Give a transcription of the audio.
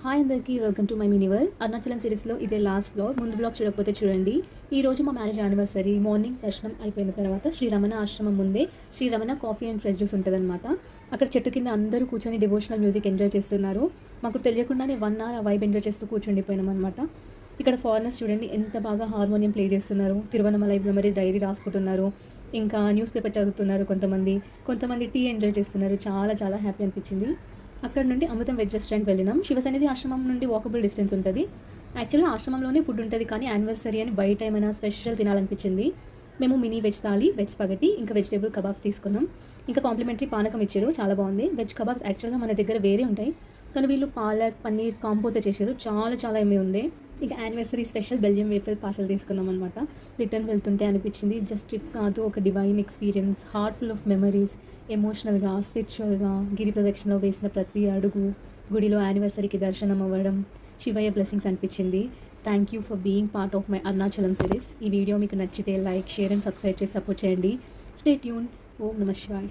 Hi అందరికీ welcome to my mini world. Arunachalam సిరీస్లో ఇదే లాస్ట్ బ్లాగ్. ముందు బ్లాగ్ చూడకపోతే చూడండి. ఈ రోజు మా మ్యారేజ్ యానివర్సరీ. మార్నింగ్ దర్శనం అయిపోయిన తర్వాత శ్రీరమణ ఆశ్రమం ముందే Sriramana coffee and fresh juice ఉంటుందన్నమాట. అక్కడ చెట్టు కింద అందరూ కూర్చొని డివోషనల్ మ్యూజిక్ ఎంజాయ్ చేస్తున్నారు. మాకు తెలియకుండానే 1 hour ఆ వైబ్ ఎంజాయ్ చేస్తూ కూర్చుండిపోయినాం అనమాట. ఇక్కడ ఫారినర్స్ చూడండి ఎంత బాగా హార్మోనియం ప్లే చేస్తున్నారు. తిరువనమలై మెమరీస్ డైరీ రాసుకుంటున్నారు. ఇంకా న్యూస్ పేపర్ చదువుతున్నారు. కొంతమంది టీ ఎంజాయ్ చేస్తున్నారు. చాలా చాలా హ్యాపీ అనిపించింది. అక్కడ నుండి అమృతం వెజ్ రెస్టారెంట్ వెళ్ళినాం. శివసన్నిధి ఆశ్రమం నుండి వాకబుల్ డిస్టెన్స్ ఉంటుంది. యాక్చువల్గా ఆశ్రమంలోనే ఫుడ్ ఉంటుంది, కానీ యానివర్సరీ అని బయట ఏమైనా స్పెషల్ తినాలనిపించింది. మేము మినీ వెజ్ థాలీ, వెజ్ స్పగటి, ఇంకా వెజిటేబుల్ కబాబ్స్ తీసుకున్నాం. ఇంకా కాంప్లిమెంటరీ పానకం ఇచ్చారు, చాలా బాగుంది. వెజ్ కబాబ్స్ యాక్చువల్గా మన దగ్గర వేరే ఉంటాయి, కానీ వీళ్ళు పాలక్ పన్నీర్ కాంపోతో చేశారు. చాలా చాలా ఏమీ ఉంది. ఇక anniversary special Belgium wafer parcel తీసుకున్నాం అనమాట. రిటర్న్ వెళ్తుంటే అనిపించింది జస్ట్ ట్రిప్ కాదు, ఒక divine experience, heart full of memories. ఎమోషనల్గా, స్పిరిచువల్గా గిరి ప్రదక్షిణలో వేసిన ప్రతి అడుగు, గుడిలో యానివర్సరీకి దర్శనం అవ్వడం, శివయ్య బ్లెస్సింగ్స్ అనిపించింది. Thank you for being part of my Arunachalam series. ఈ వీడియో మీకు నచ్చితే లైక్, షేర్ అండ్ సబ్స్క్రైబ్ చేసి సపోర్ట్ చేయండి. Stay tune. ఓం నమః శివాయ.